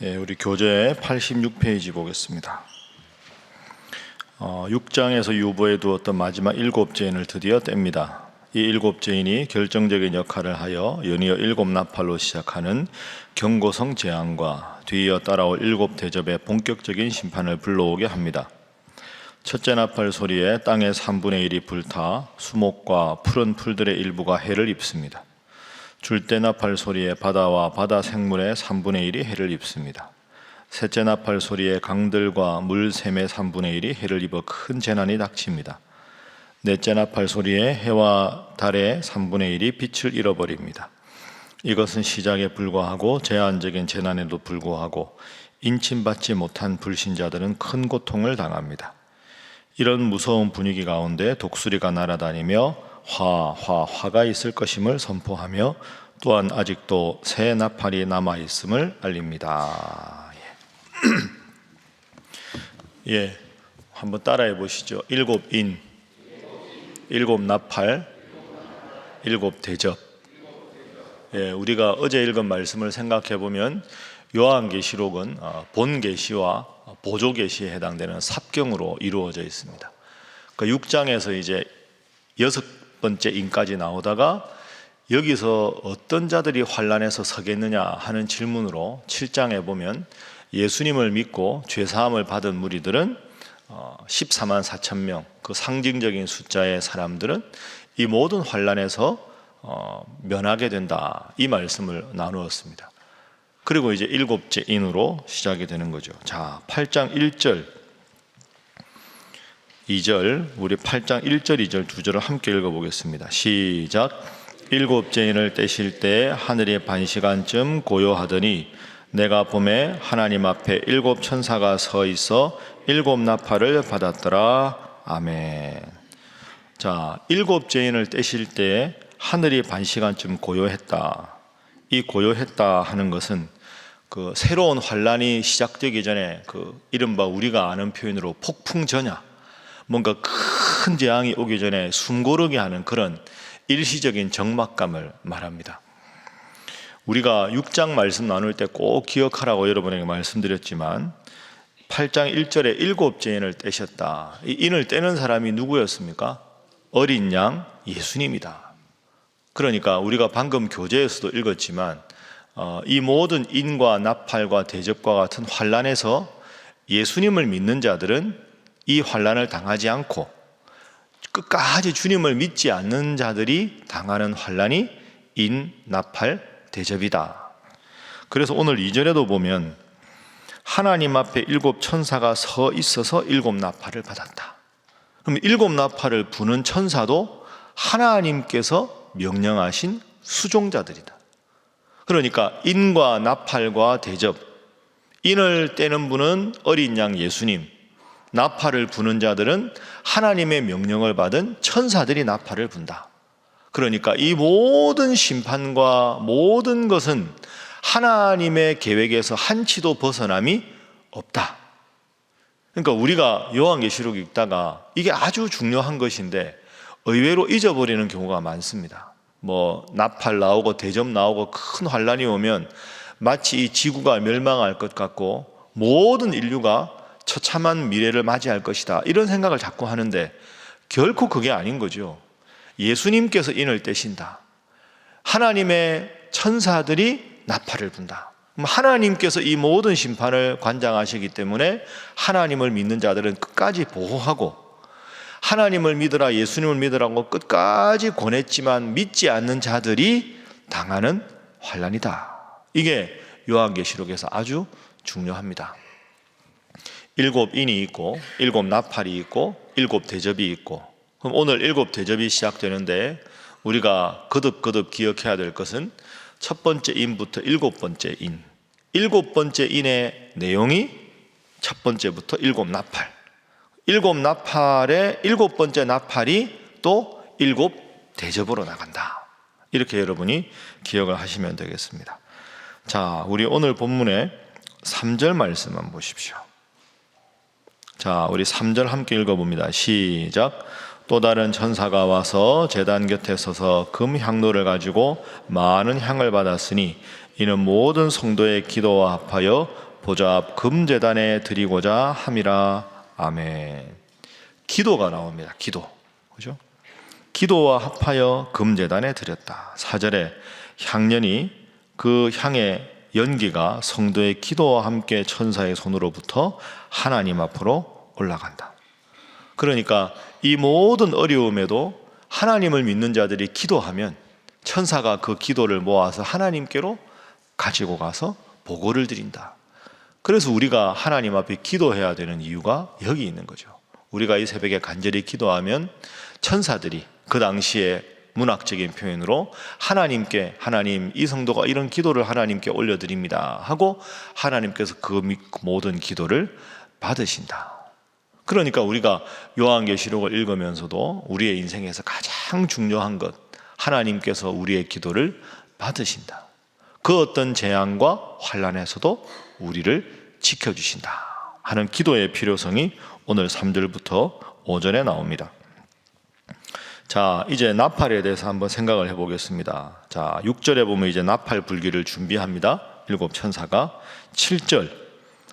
우리 교재 86페이지 보겠습니다. 6장에서 유보해 두었던 마지막 7죄인을 드디어 뗍니다. 이 7죄인이 결정적인 역할을 하여 연이어 7나팔로 시작하는 경고성 재앙과 뒤이어 따라올 7대접의 본격적인 심판을 불러오게 합니다. 첫째 나팔 소리에 땅의 3분의 1이 불타 수목과 푸른 풀들의 일부가 해를 입습니다. 줄대 나팔 소리에 바다와 바다 생물의 3분의 1이 해를 입습니다. 셋째 나팔 소리에 강들과 물샘의 3분의 1이 해를 입어 큰 재난이 닥칩니다. 넷째 나팔 소리에 해와 달의 3분의 1이 빛을 잃어버립니다. 이것은 시작에 불과하고 제한적인 재난에도 불구하고 인침받지 못한 불신자들은 큰 고통을 당합니다. 이런 무서운 분위기 가운데 독수리가 날아다니며 화가 있을 것임을 선포하며 또한 아직도 새 나팔이 남아있음을 알립니다. 한번 따라해 보시죠. 7인, 7나팔, 7대접. 우리가 어제 읽은 말씀을 생각해 보면 요한계시록은 본계시와 보조계시에 해당되는 삽경으로 이루어져 있습니다. 그러니까 6장에서 이제 6번째 인까지 나오다가 여기서 어떤 자들이 환난에서 서겠느냐 하는 질문으로 7장에 보면 예수님을 믿고 죄사함을 받은 무리들은 14만 4천 명, 그 상징적인 숫자의 사람들은 이 모든 환난에서 면하게 된다, 이 말씀을 나누었습니다. 그리고 이제 7째 인으로 시작이 되는 거죠. 자, 8장 1절 2절, 우리 8장 1절 2절 두 절을 함께 읽어보겠습니다. 시작. 7째 인을 떼실 때 하늘이 반시간쯤 고요하더니 내가 봄에 하나님 앞에 7 천사가 서 있어 7 나팔을 받았더라. 아멘. 자, 7째 인을 떼실 때 하늘이 반시간쯤 고요했다. 이 고요했다 하는 것은 그 새로운 환란이 시작되기 전에 그 이른바 우리가 아는 표현으로 폭풍전야, 뭔가 큰 재앙이 오기 전에 숨고르게 하는 그런 일시적인 적막감을 말합니다. 우리가 6장 말씀 나눌 때 꼭 기억하라고 여러분에게 말씀드렸지만 8장 1절에 7째 인을 떼셨다. 이 인을 떼는 사람이 누구였습니까? 어린 양 예수님이다. 그러니까 우리가 방금 교재에서도 읽었지만 이 모든 인과 나팔과 대접과 같은 환난에서 예수님을 믿는 자들은 이 환난을 당하지 않고 끝까지 주님을 믿지 않는 자들이 당하는 환난이 인, 나팔, 대접이다. 그래서 오늘 2절에도 보면 하나님 앞에 7 천사가 서 있어서 7 나팔을 받았다. 그럼 7 나팔을 부는 천사도 하나님께서 명령하신 수종자들이다. 그러니까 인과 나팔과 대접, 인을 떼는 분은 어린 양 예수님, 나팔을 부는 자들은 하나님의 명령을 받은 천사들이 나팔을 분다. 그러니까 이 모든 심판과 모든 것은 하나님의 계획에서 한치도 벗어남이 없다. 그러니까 우리가 요한계시록 읽다가 이게 아주 중요한 것인데 의외로 잊어버리는 경우가 많습니다. 나팔 나오고 대접 나오고 큰 환란이 오면 마치 이 지구가 멸망할 것 같고 모든 인류가 처참한 미래를 맞이할 것이다, 이런 생각을 자꾸 하는데 결코 그게 아닌 거죠. 예수님께서 인을 떼신다. 하나님의 천사들이 나팔을 분다. 하나님께서 이 모든 심판을 관장하시기 때문에 하나님을 믿는 자들은 끝까지 보호하고, 하나님을 믿으라, 예수님을 믿으라고 끝까지 권했지만 믿지 않는 자들이 당하는 환난이다. 이게 요한계시록에서 아주 중요합니다. 7인이 있고 7 나팔이 있고 7 대접이 있고, 그럼 오늘 7 대접이 시작되는데 우리가 거듭 기억해야 될 것은 첫 번째 인부터 7번째 인, 7번째 인의 내용이 첫 번째부터 7 나팔, 7 나팔의 7번째 나팔이 또 7 대접으로 나간다. 이렇게 여러분이 기억을 하시면 되겠습니다. 자, 우리 오늘 본문의 3절 말씀만 보십시오. 자, 우리 3절 함께 읽어봅니다. 시작. 또 다른 천사가 와서 제단 곁에 서서 금 향로를 가지고 많은 향을 받았으니 이는 모든 성도의 기도와 합하여 보좌 앞 금제단에 드리고자 함이라. 아멘. 기도가 나옵니다. 기도. 그죠? 기도와 합하여 금제단에 드렸다. 4절에 향연이, 그 향의 연기가 성도의 기도와 함께 천사의 손으로부터 하나님 앞으로 올라간다. 그러니까 이 모든 어려움에도 하나님을 믿는 자들이 기도하면 천사가 그 기도를 모아서 하나님께로 가지고 가서 보고를 드린다. 그래서 우리가 하나님 앞에 기도해야 되는 이유가 여기 있는 거죠. 우리가 이 새벽에 간절히 기도하면 천사들이 그 당시에 문학적인 표현으로 하나님께, 하나님, 이 성도가 이런 기도를 하나님께 올려드립니다 하고 하나님께서 그 모든 기도를 받으신다. 그러니까 우리가 요한계시록을 읽으면서도 우리의 인생에서 가장 중요한 것, 하나님께서 우리의 기도를 받으신다. 그 어떤 재앙과 환난에서도 우리를 지켜주신다 하는 기도의 필요성이 오늘 3절부터 5절에 나옵니다. 자, 이제 나팔에 대해서 한번 생각을 해보겠습니다. 자, 6절에 보면 이제 나팔 불기를 준비합니다. 7 천사가. 7절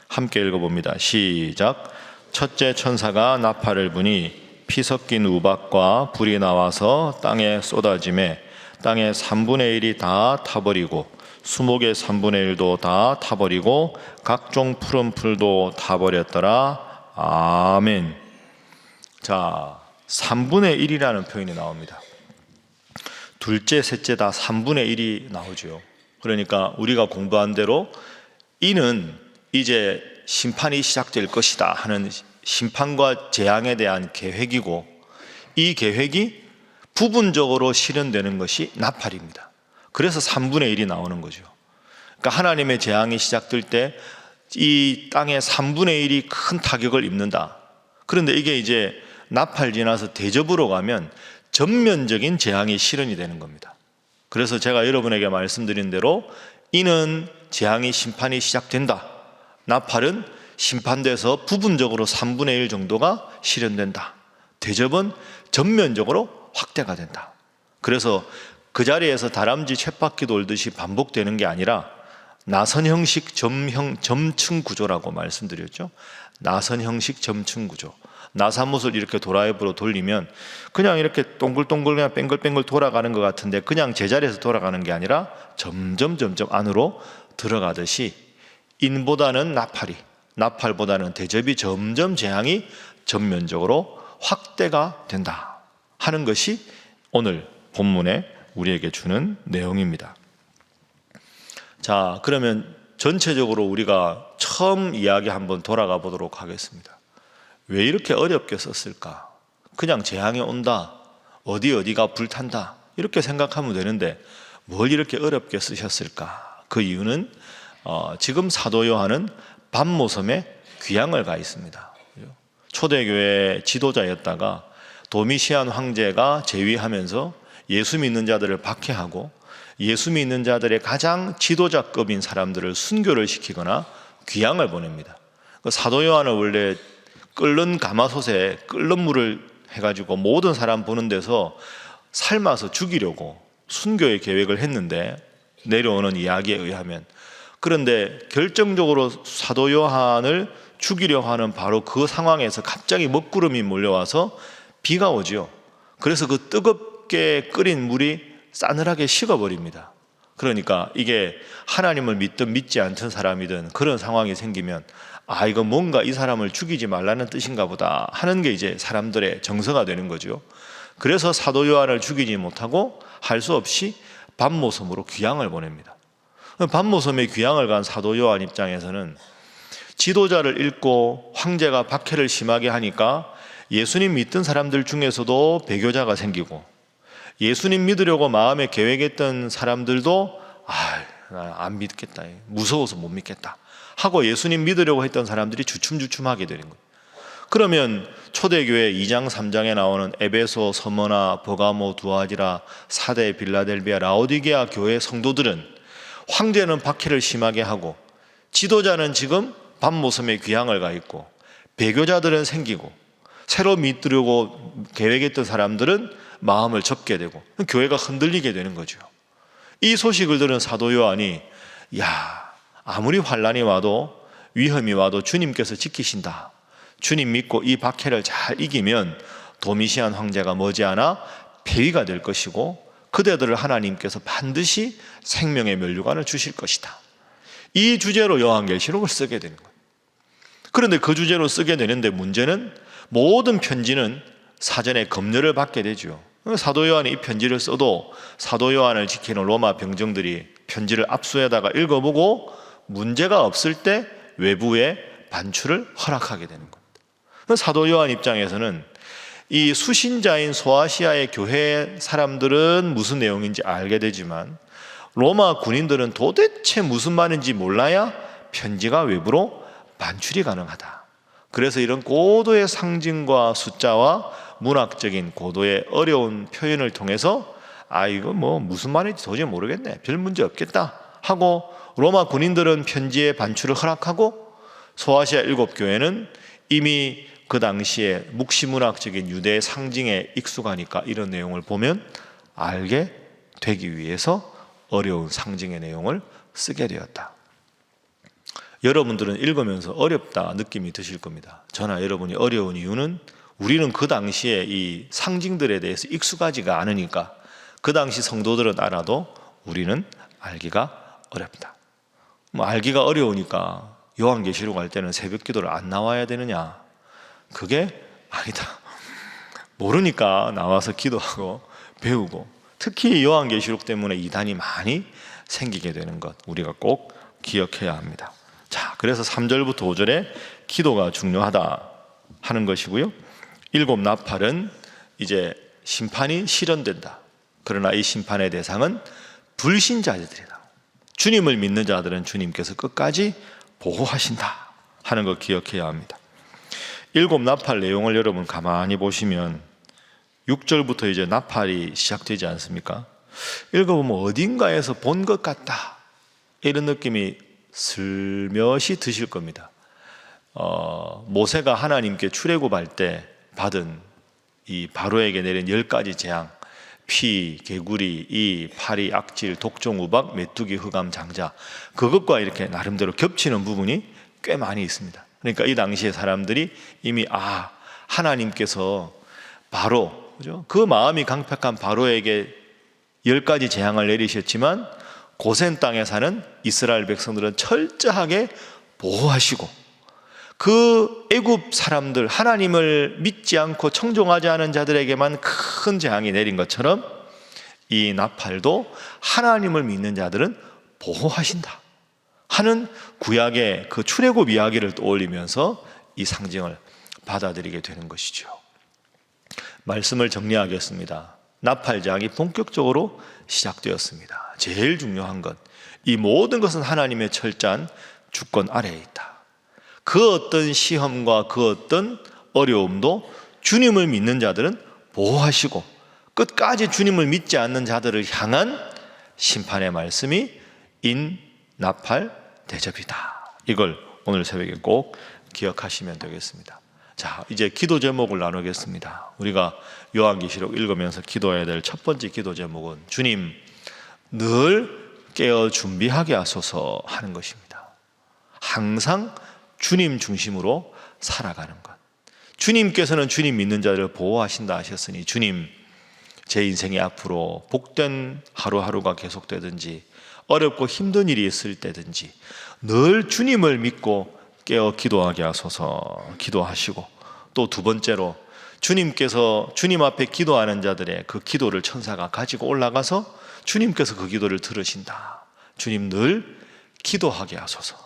함께 읽어봅니다. 시작. 첫째 천사가 나팔을 부니 피 섞인 우박과 불이 나와서 땅에 쏟아지매 땅의 3분의 1이 다 타버리고 수목의 3분의 1도 다 타버리고 각종 푸른 풀도 타버렸더라. 아멘. 자, 3분의 1이라는 표현이 나옵니다. 둘째, 셋째 다 3분의 1이 나오죠. 그러니까 우리가 공부한 대로 이는 이제 심판이 시작될 것이다 하는 심판과 재앙에 대한 계획이고, 이 계획이 부분적으로 실현되는 것이 나팔입니다. 그래서 3분의 1이 나오는 거죠. 그러니까 하나님의 재앙이 시작될 때 이 땅의 3분의 1이 큰 타격을 입는다. 그런데 이게 이제 나팔 지나서 대접으로 가면 전면적인 재앙이 실현이 되는 겁니다. 그래서 제가 여러분에게 말씀드린 대로 이는 재앙이 심판이 시작된다. 나팔은 심판돼서 부분적으로 3분의 1 정도가 실현된다. 대접은 전면적으로 확대가 된다. 그래서 그 자리에서 다람쥐 쳇바퀴 돌듯이 반복되는 게 아니라 나선 형식 점층 구조라고 말씀드렸죠. 나선 형식 점층 구조. 나사못을 이렇게 도라이브로 돌리면 그냥 이렇게 동글동글 그냥 뱅글뱅글 돌아가는 것 같은데 그냥 제자리에서 돌아가는 게 아니라 점점 안으로 들어가듯이 인보다는 나팔이, 나팔보다는 대접이 점점 재앙이 전면적으로 확대가 된다 하는 것이 오늘 본문에 우리에게 주는 내용입니다. 자, 그러면 전체적으로 우리가 처음 이야기 한번 돌아가 보도록 하겠습니다. 왜 이렇게 어렵게 썼을까? 그냥 재앙이 온다, 어디가 불탄다 이렇게 생각하면 되는데 뭘 이렇게 어렵게 쓰셨을까? 그 이유는 지금 사도 요한은 반모섬에 귀향을 가 있습니다. 초대교회 지도자였다가 도미시안 황제가 제위하면서 예수 믿는 자들을 박해하고 예수 믿는 자들의 가장 지도자급인 사람들을 순교를 시키거나 귀향을 보냅니다. 사도 요한은 원래 끓는 가마솥에 끓는 물을 해가지고 모든 사람 보는 데서 삶아서 죽이려고 순교의 계획을 했는데, 내려오는 이야기에 의하면, 그런데 결정적으로 사도 요한을 죽이려 하는 바로 그 상황에서 갑자기 먹구름이 몰려와서 비가 오죠. 그래서 그 뜨겁게 끓인 물이 싸늘하게 식어버립니다. 그러니까 이게 하나님을 믿든 믿지 않던 사람이든 그런 상황이 생기면 이거 뭔가 이 사람을 죽이지 말라는 뜻인가 보다 하는 게 이제 사람들의 정서가 되는 거죠. 그래서 사도 요한을 죽이지 못하고 할 수 없이 반모섬으로 귀향을 보냅니다. 반모섬에 귀향을 간 사도 요한 입장에서는 지도자를 잃고 황제가 박해를 심하게 하니까 예수님 믿던 사람들 중에서도 배교자가 생기고, 예수님 믿으려고 마음에 계획했던 사람들도 안 믿겠다, 무서워서 못 믿겠다 하고 예수님 믿으려고 했던 사람들이 주춤주춤하게 되는 거예요. 그러면 초대교회 2장 3장에 나오는 에베소, 서머나, 버가모, 두아디라, 사대, 빌라델비아, 라오디게아 교회 성도들은 황제는 박해를 심하게 하고 지도자는 지금 반모섬에 귀향을 가 있고 배교자들은 생기고 새로 믿으려고 계획했던 사람들은 마음을 접게 되고 교회가 흔들리게 되는 거죠. 이 소식을 들은 사도 요한이 아무리 환난이 와도 위험이 와도 주님께서 지키신다. 주님 믿고 이 박해를 잘 이기면 도미시안 황제가 머지않아 폐위가 될 것이고 그대들을 하나님께서 반드시 생명의 면류관을 주실 것이다. 이 주제로 요한계시록을 쓰게 되는 거예요. 그런데 그 주제로 쓰게 되는데 문제는 모든 편지는 사전에 검열을 받게 되죠. 사도 요한이 이 편지를 써도 사도 요한을 지키는 로마 병정들이 편지를 압수해다가 읽어보고 문제가 없을 때 외부에 반출을 허락하게 되는 겁니다. 사도 요한 입장에서는 이 수신자인 소아시아의 교회 사람들은 무슨 내용인지 알게 되지만 로마 군인들은 도대체 무슨 말인지 몰라야 편지가 외부로 반출이 가능하다. 그래서 이런 고도의 상징과 숫자와 문학적인 고도의 어려운 표현을 통해서 이거 뭐 무슨 말인지 도저히 모르겠네, 별 문제 없겠다 하고 로마 군인들은 편지의 반출을 허락하고 소아시아 7교회는 이미 그 당시에 묵시문학적인 유대의 상징에 익숙하니까 이런 내용을 보면 알게 되기 위해서 어려운 상징의 내용을 쓰게 되었다. 여러분들은 읽으면서 어렵다 느낌이 드실 겁니다. 저나 여러분이 어려운 이유는 우리는 그 당시에 이 상징들에 대해서 익숙하지가 않으니까 그 당시 성도들은 알아도 우리는 알기가 어렵다. 알기가 어려우니까 요한계시록 할 때는 새벽 기도를 안 나와야 되느냐? 그게 아니다. 모르니까 나와서 기도하고 배우고, 특히 요한계시록 때문에 이단이 많이 생기게 되는 것 우리가 꼭 기억해야 합니다. 자, 그래서 3절부터 5절에 기도가 중요하다 하는 것이고요. 7 나팔은 이제 심판이 실현된다. 그러나 이 심판의 대상은 불신자들이다. 주님을 믿는 자들은 주님께서 끝까지 보호하신다 하는 거 기억해야 합니다. 7 나팔 내용을 여러분 가만히 보시면 6절부터 이제 나팔이 시작되지 않습니까? 읽어보면 어딘가에서 본 것 같다 이런 느낌이 슬며시 드실 겁니다. 모세가 하나님께 출애굽할 때 받은 이 바로에게 내린 10가지 재앙, 피, 개구리, 이, 파리, 악질, 독종, 우박, 메뚜기, 흑암, 장자, 그것과 이렇게 나름대로 겹치는 부분이 꽤 많이 있습니다. 그러니까 이 당시에 사람들이 이미 하나님께서 바로, 그죠? 그 마음이 강팍한 바로에게 10가지 재앙을 내리셨지만 고센 땅에 사는 이스라엘 백성들은 철저하게 보호하시고 그 애굽 사람들, 하나님을 믿지 않고 청종하지 않은 자들에게만 큰 재앙이 내린 것처럼 이 나팔도 하나님을 믿는 자들은 보호하신다 하는 구약의 그 출애굽 이야기를 떠올리면서 이 상징을 받아들이게 되는 것이죠. 말씀을 정리하겠습니다. 나팔장이 본격적으로 시작되었습니다. 제일 중요한 것, 이 모든 것은 하나님의 철저한 주권 아래에 있다. 그 어떤 시험과 그 어떤 어려움도 주님을 믿는 자들은 보호하시고 끝까지 주님을 믿지 않는 자들을 향한 심판의 말씀이 인 나팔 대접이다. 이걸 오늘 새벽에 꼭 기억하시면 되겠습니다. 자, 이제 기도 제목을 나누겠습니다. 우리가 요한계시록 읽으면서 기도해야 될 첫 번째 기도 제목은 주님 늘 깨어 준비하게 하소서 하는 것입니다. 항상 주님 중심으로 살아가는 것. 주님께서는 주님 믿는 자들을 보호하신다 하셨으니 주님, 제 인생이 앞으로 복된 하루하루가 계속되든지 어렵고 힘든 일이 있을 때든지 늘 주님을 믿고 깨어 기도하게 하소서 기도하시고, 또 두 번째로 주님께서 주님 앞에 기도하는 자들의 그 기도를 천사가 가지고 올라가서 주님께서 그 기도를 들으신다. 주님 늘 기도하게 하소서.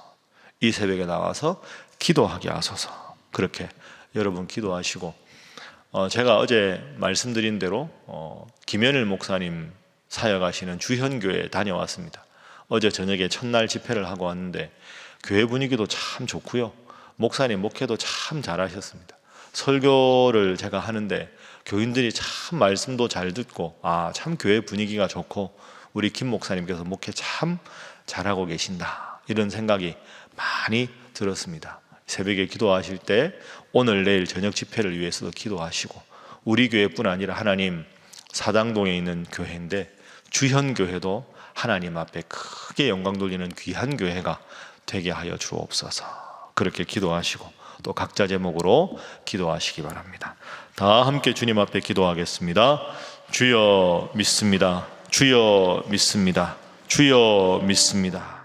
이 새벽에 나와서 기도하게 하소서. 그렇게 여러분 기도하시고, 제가 어제 말씀드린 대로 김현일 목사님 사역하시는 주현교회에 다녀왔습니다. 어제 저녁에 첫날 집회를 하고 왔는데 교회 분위기도 참 좋고요, 목사님 목회도 참 잘하셨습니다. 설교를 제가 하는데 교인들이 참 말씀도 잘 듣고 참 교회 분위기가 좋고 우리 김 목사님께서 목회 참 잘하고 계신다 이런 생각이 많이 들었습니다. 새벽에 기도하실 때 오늘 내일 저녁 집회를 위해서도 기도하시고, 우리 교회뿐 아니라 하나님 사당동에 있는 교회인데 주현교회도 하나님 앞에 크게 영광 돌리는 귀한 교회가 되게 하여 주옵소서. 그렇게 기도하시고 또 각자 제목으로 기도하시기 바랍니다. 다 함께 주님 앞에 기도하겠습니다. 주여 믿습니다. 주여 믿습니다. 주여 믿습니다.